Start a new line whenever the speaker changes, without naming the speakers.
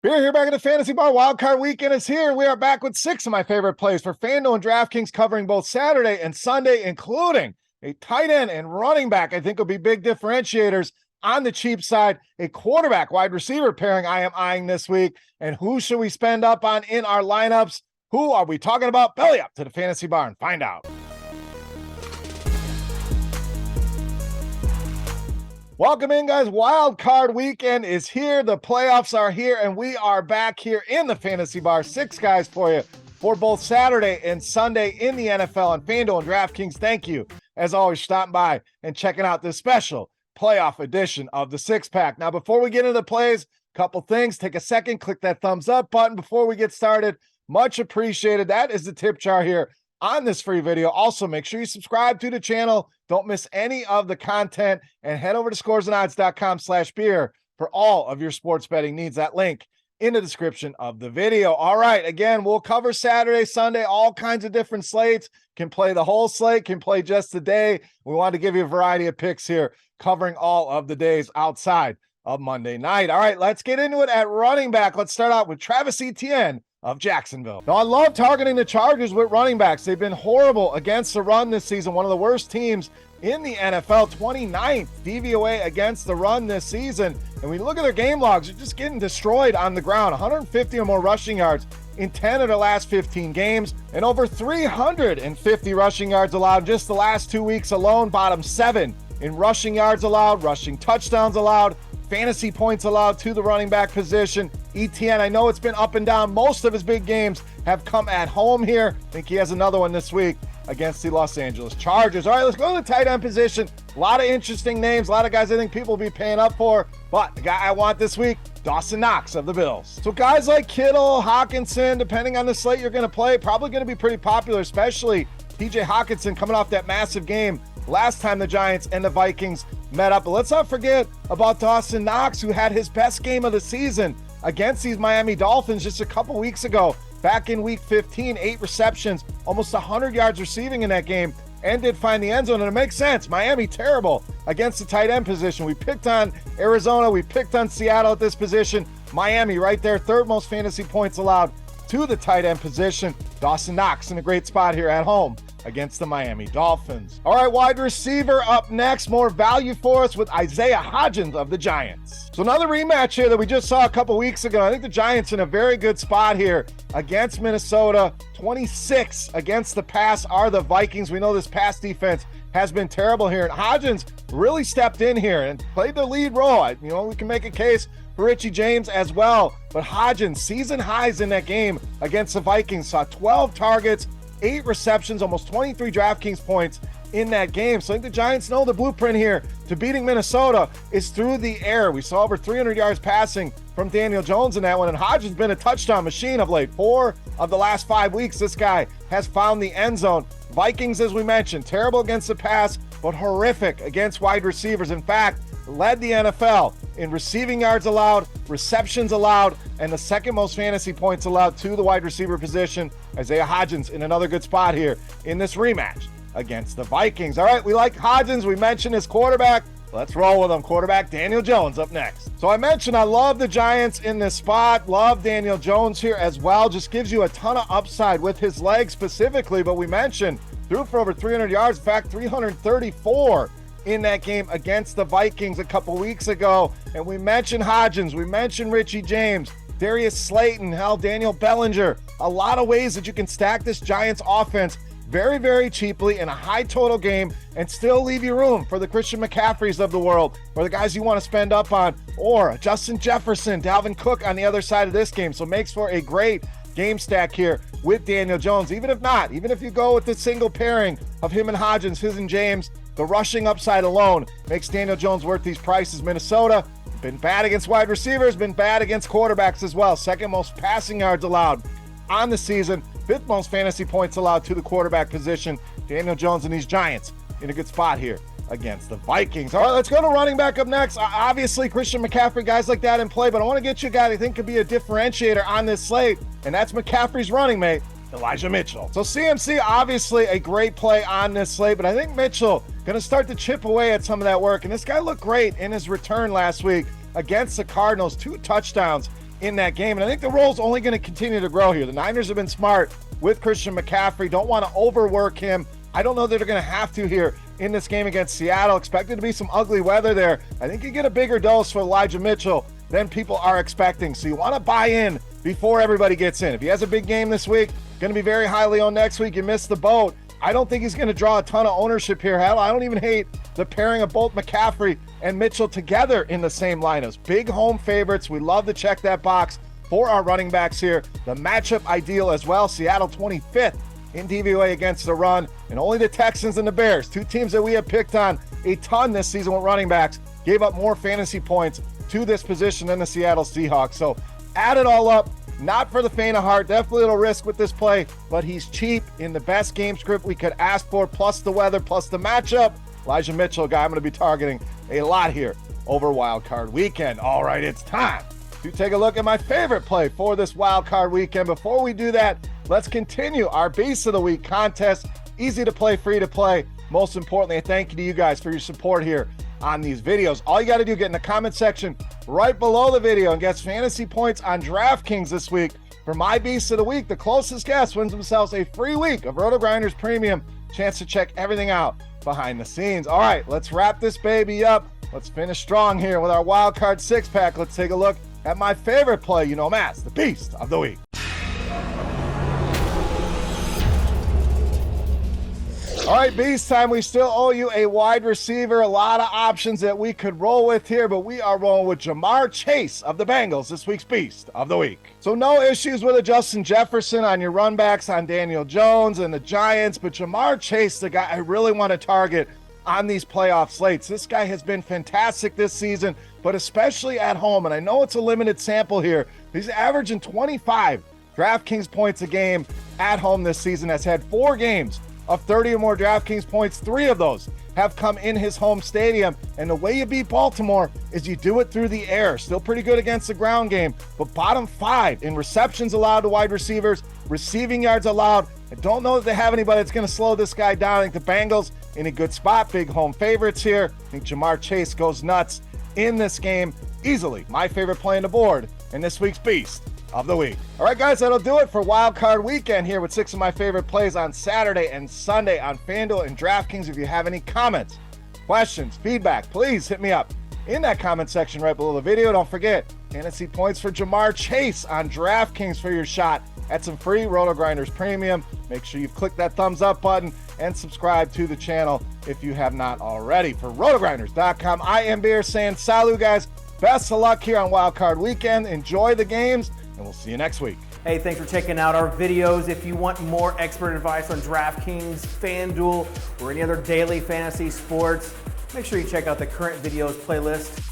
Beer here back at the Fantasy Bar. Wildcard Weekend is here. We are back with 6 of my favorite plays for FanDuel and DraftKings, covering both Saturday and Sunday, including a tight end and running back I think will be big differentiators. On the cheap side, a quarterback wide receiver pairing I am eyeing this week. And who should we spend up on in our lineups? Who are we talking about? Belly up to the Fantasy Bar and find out. Welcome in, guys. Wild Card Weekend is here. The playoffs are here, and we are back here in the Fantasy Bar. 6 guys for you for both Saturday and Sunday in the NFL and FanDuel and DraftKings. Thank you, as always, stopping by and checking out this special playoff edition of the 6-pack. Now, before we get into the plays, a couple things. Take a second, click that thumbs up button before we get started. Much appreciated. That is the tip jar here on this free video. Also, make sure you subscribe to the channel. Don't miss any of the content, and head over to scoresandodds.com/beer for all of your sports betting needs. That link in the description of the video. All right, again, we'll cover Saturday, Sunday, all kinds of different slates. Can play the whole slate, can play just the day. We want to give you a variety of picks here, covering all of the days outside of Monday night. All right, let's get into it at running back. Let's start out with Travis Etienne of Jacksonville. Now, I love targeting the Chargers with running backs. They've been horrible against the run this season. One of the worst teams in the NFL, 29th DVOA against the run this season. And when you look at their game logs, they're just getting destroyed on the ground. 150 or more rushing yards in 10 of their last 15 games, and over 350 rushing yards allowed just the last 2 weeks alone. Bottom 7 in rushing yards allowed, rushing touchdowns allowed, fantasy points allowed to the running back position. Etienne, I know it's been up and down. Most of his big games have come at home here. I think he has another one this week against the Los Angeles Chargers. All right, let's go to the tight end position. A lot of interesting names, a lot of guys I think people will be paying up for, but the guy I want this week, Dawson Knox of the Bills. So guys like Kittle, Hodgins, depending on the slate you're going to play, probably going to be pretty popular, especially TJ Hockenson coming off that massive game last time the Giants and the Vikings met up. But let's not forget about Dawson Knox, who had his best game of the season against these Miami Dolphins just a couple weeks ago. Back in week 15, 8 receptions, almost 100 yards receiving in that game, and did find the end zone. And it makes sense. Miami terrible against the tight end position. We picked on Arizona. We picked on Seattle at this position. Miami right there, third most fantasy points allowed to the tight end position. Dawson Knox in a great spot here at home against the Miami Dolphins. All right, wide receiver up next. More value for us with Isaiah Hodgins of the Giants. So another rematch here that we just saw a couple weeks ago. I think the Giants in a very good spot here against Minnesota. 26 against the pass are the Vikings. We know this pass defense has been terrible here, and Hodgins really stepped in here and played the lead role. You know, we can make a case for Richie James as well, but Hodgins, season highs in that game against the Vikings, saw 12 targets, 8 receptions, almost 23 DraftKings points in that game. So I think the Giants know the blueprint here to beating Minnesota is through the air. We saw over 300 yards passing from Daniel Jones in that one, and Hodgins been a touchdown machine of late. 4 of the last 5 weeks, this guy has found the end zone. Vikings, as we mentioned, terrible against the pass, but horrific against wide receivers. In fact, led the NFL in receiving yards allowed, receptions allowed, and the second most fantasy points allowed to the wide receiver position. Isaiah Hodgins in another good spot here in this rematch against the Vikings. All right, we like Hodgins. We mentioned his quarterback. Let's roll with him. Quarterback Daniel Jones up next. So I mentioned I love the Giants in this spot. Love Daniel Jones here as well. Just gives you a ton of upside with his legs specifically, but we mentioned threw for over 300 yards. In fact, 334 in that game against the Vikings a couple weeks ago. And we mentioned Hodgins, we mentioned Richie James, Darius Slayton, hell, Daniel Bellinger. A lot of ways that you can stack this Giants offense very, very cheaply in a high total game and still leave you room for the Christian McCaffreys of the world, or the guys you want to spend up on, or Justin Jefferson, Dalvin Cook on the other side of this game. So makes for a great game stack here with Daniel Jones. Even if not, even if you go with the single pairing of him and Hodgins, his and James, the rushing upside alone makes Daniel Jones worth these prices. Minnesota been bad against wide receivers, been bad against quarterbacks as well. Second most passing yards allowed on the season, 5th most fantasy points allowed to the quarterback position. Daniel Jones and these Giants in a good spot here against the Vikings. All right, let's go to running back up next. Obviously, Christian McCaffrey, guys like that in play, but I want to get you a guy I think could be a differentiator on this slate, and that's McCaffrey's running mate, Elijah Mitchell. So CMC, obviously a great play on this slate, but I think Mitchell going to start to chip away at some of that work, and this guy looked great in his return last week against the Cardinals. 2 touchdowns in that game. And I think the role's only going to continue to grow here. The Niners have been smart with Christian McCaffrey. Don't want to overwork him. I don't know that they're going to have to here in this game against Seattle. Expected to be some ugly weather there. I think you get a bigger dose for Elijah Mitchell than people are expecting. So you want to buy in before everybody gets in. If he has a big game this week, going to be very highly owned next week, you missed the boat. I don't think he's going to draw a ton of ownership here. Hell, I don't even hate the pairing of both McCaffrey and Mitchell together in the same lineups. Big home favorites. We love to check that box for our running backs here. The matchup ideal as well. Seattle 25th in DVOA against the run, and only the Texans and the Bears, two teams that we have picked on a ton this season with running backs, gave up more fantasy points to this position than the Seattle Seahawks. So add it all up, not for the faint of heart, definitely a little risk with this play, but he's cheap in the best game script we could ask for, plus the weather, plus the matchup. Elijah Mitchell, a guy I'm going to be targeting a lot here over Wild Card Weekend. All right, it's time to take a look at my favorite play for this Wild Card Weekend. Before we do that, let's continue our Beast of the Week contest. Easy to play, free to play. Most importantly, a thank you to you guys for your support here on these videos. All you got to do, get in the comment section right below the video and get fantasy points on DraftKings this week for my Beast of the Week. The closest guest wins themselves a free week of RotoGrinders Premium. Chance to check everything out behind the scenes. All right, let's wrap this baby up. Let's finish strong here with our Wild Card six-pack. Let's take a look at my favorite play, you know him as the Beast of the Week. All right, Beast time. We still owe you a wide receiver. A lot of options that we could roll with here, but we are rolling with Jamar Chase of the Bengals, this week's Beast of the Week. So no issues with a Justin Jefferson on your run backs on Daniel Jones and the Giants, but Jamar Chase, the guy I really want to target on these playoff slates. This guy has been fantastic this season, but especially at home. And I know it's a limited sample here. He's averaging 25 DraftKings points a game at home this season. Has had 4 games of 30 or more DraftKings points. 3 of those have come in his home stadium. And the way you beat Baltimore is you do it through the air. Still pretty good against the ground game, but bottom 5 in receptions allowed to wide receivers, receiving yards allowed. I don't know that they have anybody that's going to slow this guy down. I think the Bengals in a good spot, big home favorites here. I think Jamar Chase goes nuts in this game. Easily my favorite play on the board in this week's Beast of the Week. All right, guys, that'll do it for Wild Card Weekend here with 6 of my favorite plays on Saturday and Sunday on FanDuel and DraftKings. If you have any comments, questions, feedback, please hit me up in that comment section right below the video. Don't forget, fantasy points for Jamar Chase on DraftKings for your shot at some free RotoGrinders Premium. Make sure you've clicked that thumbs up button and subscribe to the channel if you have not already. For RotoGrinders.com, I am Beer saying salut, guys. Best of luck here on Wild Card Weekend. Enjoy the games, and we'll see you next week.
Hey, thanks for checking out our videos. If you want more expert advice on DraftKings, FanDuel, or any other daily fantasy sports, make sure you check out the current videos playlist